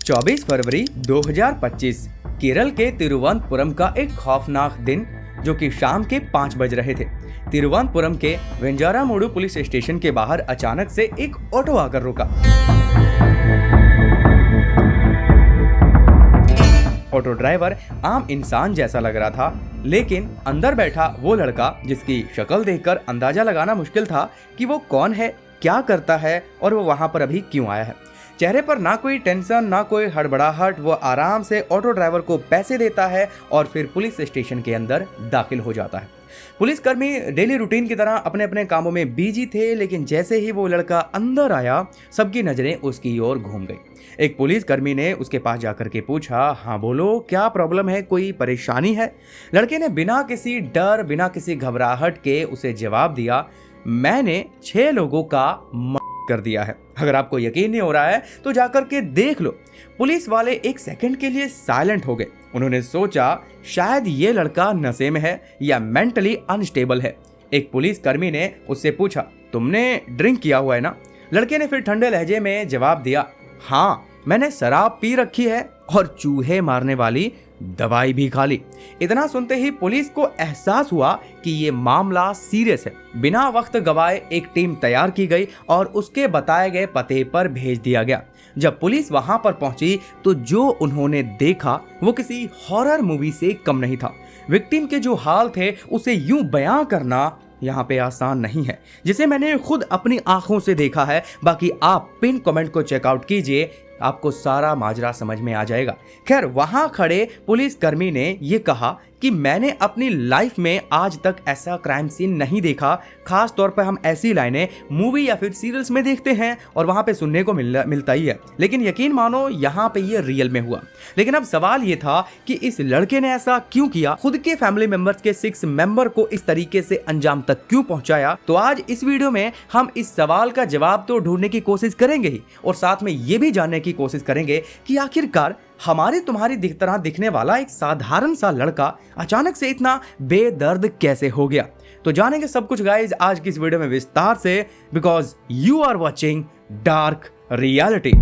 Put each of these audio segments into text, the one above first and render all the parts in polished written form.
24 फरवरी 2025 केरल के तिरुवनंतपुरम का एक खौफनाक दिन, जो कि शाम के 5 बज रहे थे। तिरुवनंतपुरम के वेंजारामुडु पुलिस स्टेशन के बाहर अचानक से एक ऑटो आकर रुका। ऑटो ड्राइवर आम इंसान जैसा लग रहा था, लेकिन अंदर बैठा वो लड़का, जिसकी शक्ल देखकर अंदाजा लगाना मुश्किल था कि वो कौन है, क्या करता है और वो वहां पर अभी क्यों आया है। चेहरे पर ना कोई टेंशन, ना कोई हड़बड़ाहट। वो आराम से ऑटो ड्राइवर को पैसे देता है और फिर पुलिस स्टेशन के अंदर दाखिल हो जाता है। पुलिसकर्मी डेली रूटीन की तरह अपने अपने कामों में बिजी थे, लेकिन जैसे ही वो लड़का अंदर आया, सबकी नजरें उसकी ओर घूम गई। एक पुलिसकर्मी ने उसके पास जाकर के पूछा, हाँ बोलो, क्या प्रॉब्लम है, कोई परेशानी है? लड़के ने बिना किसी डर, बिना किसी घबराहट के उसे जवाब दिया, मैंने 6 लोगों का कर दिया है। अगर आपको यकीन नहीं हो रहा है तो जाकर के देख लो। पुलिस वाले एक सेकंड के लिए साइलेंट हो गए। उन्होंने सोचा शायद ये लड़का नशे में है या मेंटली अनस्टेबल है। एक पुलिसकर्मी ने उससे पूछा, तुमने ड्रिंक किया हुआ है ना? लड़के ने फिर ठंडे लहजे में जवाब दिया, हाँ मैंने शराब पी रखी है और चूहे मारने वाली दवाई भी खा ली। इतना सुनते ही पुलिस को एहसास हुआ कि ये मामला सीरियस है। बिना वक्त गवाए एक टीम तैयार की गई और उसके बताए गए पते पर भेज दिया गया। जब पुलिस वहां पर पहुंची तो जो उन्होंने देखा वो किसी हॉरर मूवी से कम नहीं था। विक्टिम के जो हाल थे उसे यूं बयां करना यहाँ पे आसान नहीं है, जिसे मैंने खुद अपनी आंखों से देखा है। बाकी आप पिन कमेंट को चेकआउट कीजिए, आपको सारा माजरा समझ में आ जाएगा। खैर, वहां खड़े पुलिसकर्मी ने यह कहा कि मैंने अपनी लाइफ में आज तक ऐसा क्राइम सीन नहीं देखा। खास तौर पर हम ऐसी लाइनें मूवी या फिर सीरियल्स में देखते हैं और वहां पे सुनने को मिलता ही है, लेकिन यकीन मानो यहाँ पे ये रियल में हुआ। लेकिन अब सवाल ये था कि इस लड़के ने ऐसा क्यों किया, खुद के फैमिली मेंबर्स के 6 मेंबर को इस तरीके से अंजाम तक क्यों पहुंचाया। तो आज इस वीडियो में हम इस सवाल का जवाब तो ढूंढने की कोशिश करेंगे ही, और साथ में ये भी जानने की कोशिश करेंगे कि आखिरकार हमारे तुम्हारी तरह दिखने वाला एक साधारण सा लड़का अचानक से इतना बेदर्द कैसे हो गया। तो जानेंगे सब कुछ गाइस आज की इस वीडियो में विस्तार से, because you are watching dark reality.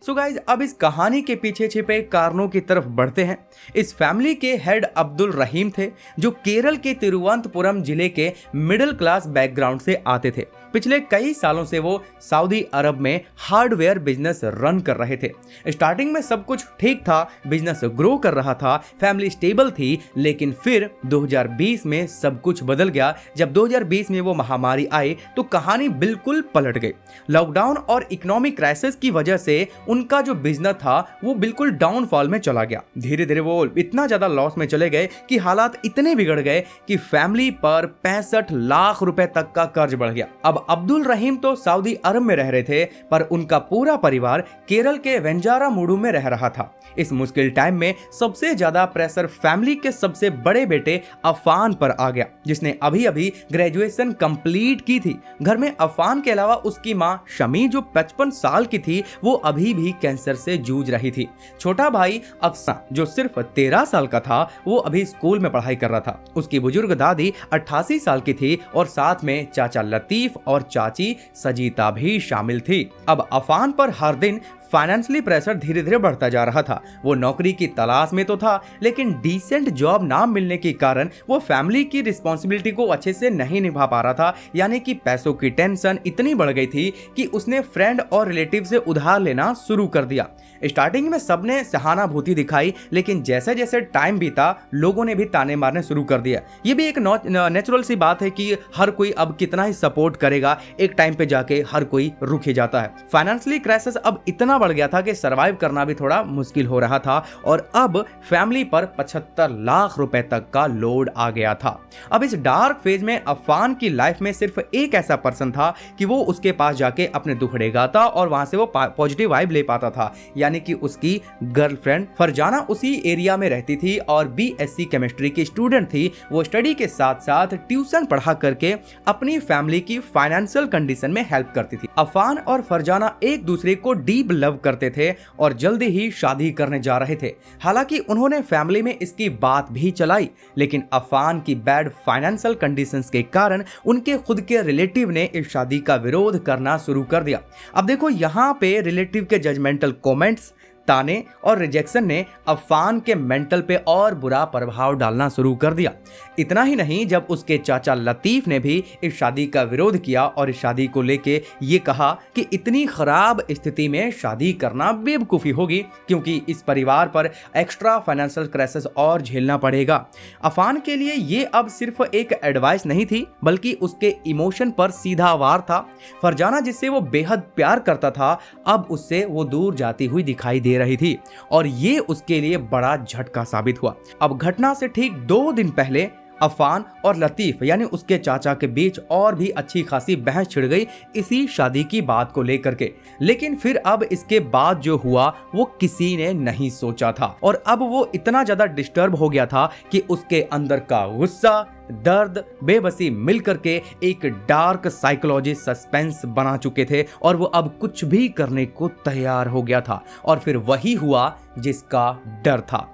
So guys, अब इस कहानी के पीछे छिपे कारणों की तरफ बढ़ते हैं। इस फैमिली के हेड अब्दुल रहीम थे, जो केरल के तिरुवनंतपुरम जिले के मिडिल क्लास बैकग्राउंड से आते थे। पिछले कई सालों से वो सऊदी अरब में हार्डवेयर बिजनेस रन कर रहे थे। स्टार्टिंग में सब कुछ ठीक था, बिजनेस ग्रो कर रहा था, फैमिली स्टेबल थी, लेकिन फिर 2020 में सब कुछ बदल गया। जब 2020 में वो महामारी आई तो कहानी बिल्कुल पलट गई। लॉकडाउन और इकोनॉमिक क्राइसिस की वजह से उनका जो बिजनेस था वो बिल्कुल डाउनफॉल में चला गया। धीरे धीरे वो इतना ज्यादा लॉस में चले गए कि हालात इतने बिगड़ गए कि फैमिली पर 65 लाख रुपए तक का कर्ज बढ़ गया। अब अब्दुल रहीम तो सऊदी अरब में रह रहे थे, पर उनका पूरा परिवार केरल के वेंजारामुडु में रह रहा था। इस मुश्किल टाइम में सबसे ज्यादा प्रेशर फैमिली के सबसे बड़े बेटे अफान पर आ गया, जिसने अभी अभी ग्रेजुएशन कंप्लीट की थी। घर में अफान के अलावा उसकी मां शमी, जो 55 साल की थी, वो अभी भी कैंसर से जूझ रही थी। छोटा भाई अफसा, जो सिर्फ 13 साल का था, वो अभी स्कूल में पढ़ाई कर रहा था। उसकी बुजुर्ग दादी 88 साल की थी और साथ में चाचा लतीफ और चाची सजीता भी शामिल थी। अब अफान पर हर दिन फाइनेंशियली प्रेशर धीरे धीरे बढ़ता जा रहा था। वो नौकरी की तलाश में तो था, लेकिन डिसेंट जॉब ना मिलने के कारण वो फैमिली की रिस्पॉन्सिबिलिटी को अच्छे से नहीं निभा पा रहा था। यानी कि पैसों की टेंशन इतनी बढ़ गई थी कि उसने फ्रेंड और रिलेटिव से उधार लेना शुरू कर दिया। स्टार्टिंग में सबने सहानुभूति दिखाई, लेकिन जैसे जैसे टाइम बीता लोगों ने भी ताने मारने शुरू कर दिया। ये भी एक नेचुरल सी बात है कि हर कोई अब कितना ही सपोर्ट करेगा, एक टाइम पे जाके हर कोई रुक ही जाता है। फाइनेंशियली क्राइसिस अब इतना बढ़ गया था कि सरवाइव करना भी थोड़ा मुश्किल हो रहा था, और अब फैमिली पर 75 लाख रुपए तक का लोड आ गया था। अब इस डार्क फेज में अफान की लाइफ में सिर्फ एक ऐसा पर्सन था कि वो उसके पास जाके अपने दुखड़े गाता और वहां से वो पॉजिटिव वाइब ले पाता था, यानी कि उसकी गर्लफ्रेंड फरजाना उसी एरिया में रहती थी और बीएससी केमिस्ट्री की स्टूडेंट थी। वो स्टडी के साथ साथ ट्यूशन पढ़ा करके अपनी फैमिली की फाइनेंशियल कंडीशन में हेल्प करती थी। अफान और फरजाना एक दूसरे को डीप लव करते थे और जल्दी ही शादी करने जा रहे थे। हालांकि उन्होंने फैमिली में इसकी बात भी चलाई, लेकिन अफान की बैड फाइनेंशियल कंडीशंस के कारण उनके खुद के रिलेटिव ने इस शादी का विरोध करना शुरू कर दिया। अब देखो यहाँ पे रिलेटिव के जजमेंटल कमेंट्स, ताने और रिजेक्शन ने अफान के मेंटल पे और बुरा प्रभाव डालना शुरू कर दिया। इतना ही नहीं, जब उसके चाचा लतीफ ने भी इस शादी का विरोध किया और इस शादी को लेके ये कहा कि इतनी खराब स्थिति में शादी करना बेवकूफ़ी होगी, क्योंकि इस परिवार पर एक्स्ट्रा फाइनेंशियल क्राइसिस और झेलना पड़ेगा। अफान के लिए ये अब सिर्फ एक एडवाइस नहीं थी, बल्कि उसके इमोशन पर सीधा वार था। फरजाना, जिससे वो बेहद प्यार करता था, अब उससे वो दूर जाती हुई दिखाई दे रही थी और ये उसके लिए बड़ा झटका साबित हुआ। अब घटना से ठीक 2 दिन पहले अफान और लतीफ यानी उसके चाचा के बीच और भी अच्छी खासी बहस छिड़ गई इसी शादी की बात को लेकर के। लेकिन फिर अब इसके बाद जो हुआ वो किसी ने नहीं सोचा था और अब वो इतना ज्यादा डिस्टर्ब हो गया था कि उसके अंदर का गुस्सा, दर्द, बेबसी मिलकर के एक डार्क साइकोलॉजी सस्पेंस बना चुके थे और वो अब कुछ भी करने को तैयार हो गया था। और फिर वही हुआ जिसका डर था।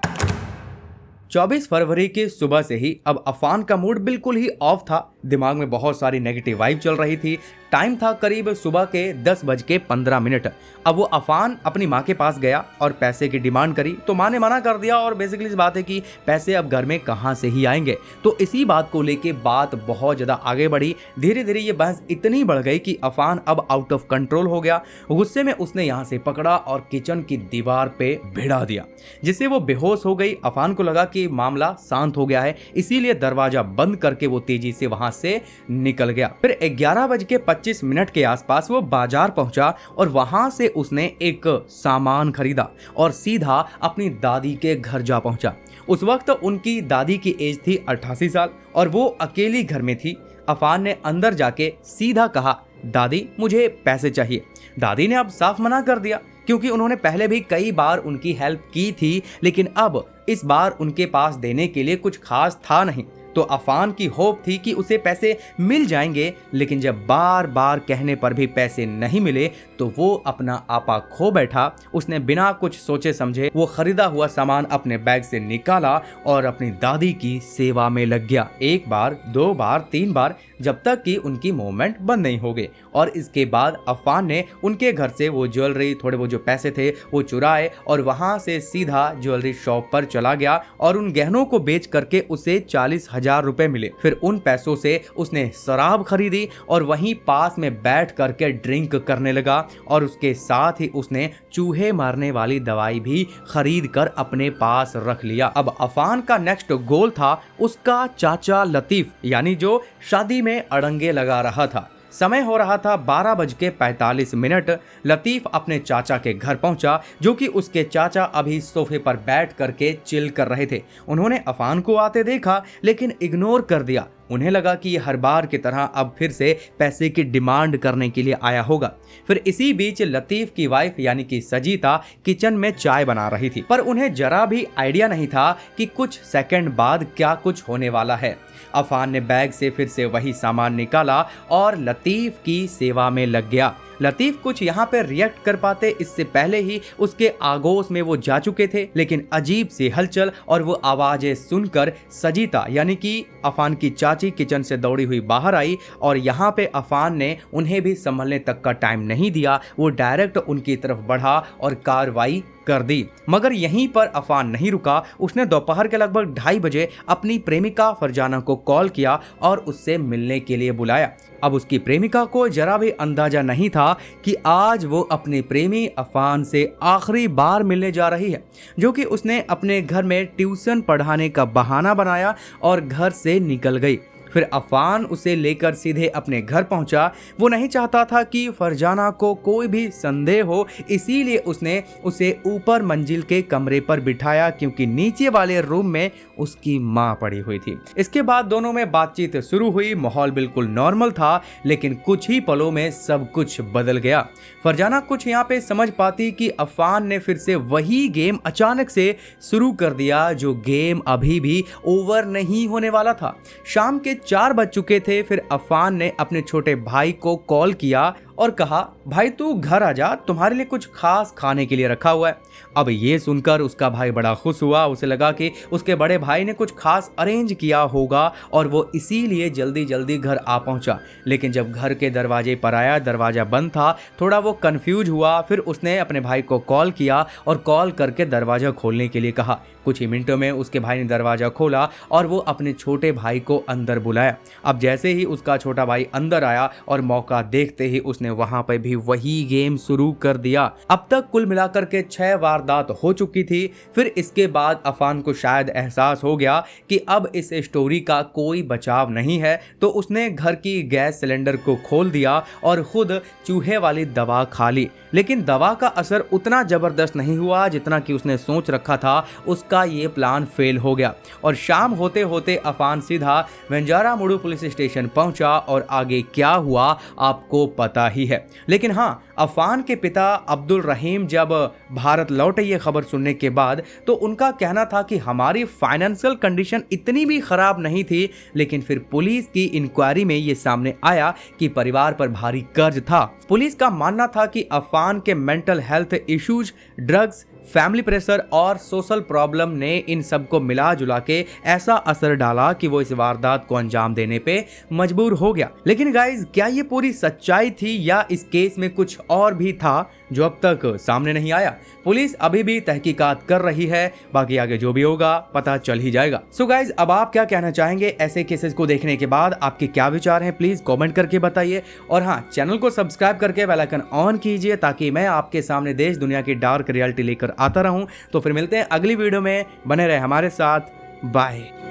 24 फरवरी की सुबह से ही अब अफान का मूड बिल्कुल ही ऑफ था। दिमाग में बहुत सारी नेगेटिव वाइब चल रही थी। टाइम था करीब सुबह के 10:15। अब वो अफान अपनी माँ के पास गया और पैसे की डिमांड करी, तो माँ ने मना कर दिया और बेसिकली इस बात है कि पैसे अब घर में कहाँ से ही आएंगे। तो इसी बात को लेके बात बहुत ज़्यादा आगे बढ़ी। धीरे धीरे ये बहस इतनी बढ़ गई कि अफान अब आउट ऑफ कंट्रोल हो गया। गुस्से में उसने यहाँ से पकड़ा और किचन की दीवार पे भिड़ा दिया, जिससे वो बेहोश हो गई। अफान को लगा कि मामला शांत हो गया है, इसीलिए दरवाजा बंद करके वो तेजी से वहां से निकल गया। फिर 11:25 के आसपास वो बाजार पहुंचा और वहां से उसने एक सामान खरीदा और सीधा अपनी दादी के घर जा पहुंचा। उस वक्त उनकी दादी की एज थी 88 साल और वो अकेली घर में थी। अफान ने अंदर जाके सीधा कहा, दादी मुझे पैसे चाहिए। दादी ने अब साफ मना कर दिया, क्योंकि उन्होंने पहले भी कई बार उनकी हेल्प की थी, लेकिन अब इस बार उनके पास देने के लिए कुछ खास था नहीं। तो अफान की होप थी कि उसे पैसे मिल जाएंगे, लेकिन जब बार बार कहने पर भी पैसे नहीं मिले तो वो अपना आपा खो बैठा। उसने बिना कुछ सोचे समझे वो खरीदा हुआ सामान अपने बैग से निकाला और अपनी दादी की सेवा में लग गया। 1 बार, 2 बार, 3 बार, जब तक कि उनकी मूवमेंट बंद नहीं हो गई। और इसके बाद अफान ने उनके घर से वो ज्वेलरी, थोड़े वो जो पैसे थे वो चुराए और वहां से सीधा ज्वेलरी शॉप पर चला गया और उन गहनों को बेच करके उसे 40,000 रुपए मिले। फिर उन पैसों से उसने शराब खरीदी और वहीं पास में बैठ करके ड्रिंक करने लगा और उसके साथ ही उसने चूहे मारने वाली दवाई भी खरीद कर अपने पास रख लिया। अब अफान का नेक्स्ट गोल था उसका चाचा लतीफ, यानी जो शादी में अड़ंगे लगा रहा था। समय हो रहा था 12:45। लतीफ अपने चाचा के घर पहुंचा, जो कि उसके चाचा अभी सोफे पर बैठ करके चिल कर रहे थे। उन्होंने अफान को आते देखा लेकिन इग्नोर कर दिया। उन्हें लगा कि हर बार की तरह अब फिर से पैसे की डिमांड करने के लिए आया होगा। फिर इसी बीच लतीफ की वाइफ यानी कि सजीता किचन में चाय बना रही थी, पर उन्हें जरा भी आइडिया नहीं था कि कुछ सेकंड बाद क्या कुछ होने वाला है। अफान ने बैग से फिर से वही सामान निकाला और लतीफ की सेवा में लग गया। लतीफ कुछ यहाँ पे रिएक्ट कर पाते इससे पहले ही उसके आगोश में वो जा चुके थे, लेकिन अजीब सी हलचल और वो आवाजें सुनकर सजीता यानी कि अफान की चाची किचन से दौड़ी हुई बाहर आई और यहाँ पे अफान ने उन्हें भी संभलने तक का टाइम नहीं दिया। वो डायरेक्ट उनकी तरफ बढ़ा और कार्रवाई कर दी। मगर यहीं पर अफान नहीं रुका। उसने दोपहर के लगभग 2:30 बजे अपनी प्रेमिका फरजाना को कॉल किया और उससे मिलने के लिए बुलाया। अब उसकी प्रेमिका को जरा भी अंदाजा नहीं था कि आज वो अपने प्रेमी अफान से आखिरी बार मिलने जा रही है, जो कि उसने अपने घर में ट्यूशन पढ़ाने का बहाना बनाया और घर से निकल गई। फिर अफान उसे लेकर सीधे अपने घर पहुंचा। वो नहीं चाहता था कि फरजाना को कोई भी संदेह हो, इसीलिए उसने उसे ऊपर मंजिल के कमरे पर बिठाया, क्योंकि नीचे वाले रूम में उसकी माँ पड़ी हुई थी। इसके बाद दोनों में बातचीत शुरू हुई। माहौल बिल्कुल नॉर्मल था, लेकिन कुछ ही पलों में सब कुछ बदल गया। फरजाना कुछ यहाँ पे समझ पाती कि अफान ने फिर से वही गेम अचानक से शुरू कर दिया, जो गेम अभी भी ओवर नहीं होने वाला था। शाम के 4 बज चुके थे। फिर अफान ने अपने छोटे भाई को कॉल किया और कहा, भाई तू घर आ जा, तुम्हारे लिए कुछ खास खाने के लिए रखा हुआ है। अब ये सुनकर उसका भाई बड़ा खुश हुआ। उसे लगा कि उसके बड़े भाई ने कुछ खास अरेंज किया होगा और वो इसीलिए जल्दी जल्दी घर आ पहुंचा। लेकिन जब घर के दरवाजे पर आया, दरवाजा बंद था। थोड़ा वो कंफ्यूज हुआ। फिर उसने अपने भाई को कॉल किया और कॉल करके दरवाजा खोलने के लिए कहा। कुछ ही मिनटों में उसके भाई ने दरवाजा खोला और वो अपने छोटे भाई को अंदर बुलाया। अब जैसे ही उसका छोटा भाई अंदर आया और मौका देखते ही उसने वहां पर भी वही गेम शुरू कर दिया। अब तक कुल मिलाकर के 6 वारदात हो चुकी थी। फिर इसके बाद अफान को शायद एहसास हो गया कि अब इस स्टोरी का कोई बचाव नहीं है, तो उसने घर की गैस सिलेंडर को खोल दिया और खुद चूहे वाली दवा खा ली। लेकिन दवा का असर उतना जबरदस्त नहीं हुआ जितना कि उसने सोच रखा था। उसका ये प्लान फेल हो गया और शाम होते होते अफान सीधा वेंजारामुडु पुलिस स्टेशन पहुंचा और आगे क्या हुआ आपको पता ही है। लेकिन हाँ, अफान के पिता अब्दुल रहीम जब भारत लौटे ये खबर सुनने के बाद, तो उनका कहना था कि हमारी फाइनेंशियल कंडीशन इतनी भी खराब नहीं थी। लेकिन फिर पुलिस की इंक्वायरी में ये सामने आया कि परिवार पर भारी कर्ज था। पुलिस का मानना था कि अफान के mental health issues, drugs, family pressure और सोशल प्रॉब्लम ने इन सबको मिला जुला के ऐसा असर डाला कि वो इस वारदात को अंजाम देने पे मजबूर हो गया। लेकिन गाइज, क्या ये पूरी सच्चाई थी या इस केस में कुछ और भी था जो अब तक सामने नहीं आया? पुलिस अभी भी तहकीकात कर रही है। बाकी आगे जो भी होगा पता चल ही जाएगा। सो गाइज, अब आप क्या कहना चाहेंगे ऐसे केसेस को देखने के बाद? आपके क्या विचार हैं प्लीज कमेंट करके बताइए। और हाँ, चैनल को सब्सक्राइब करके बेल आइकन ऑन कीजिए ताकि मैं आपके सामने देश दुनिया की डार्क रियलिटी लेकर आता रहूं। तो फिर मिलते हैं अगली वीडियो में। बने रहे हमारे साथ। बाय।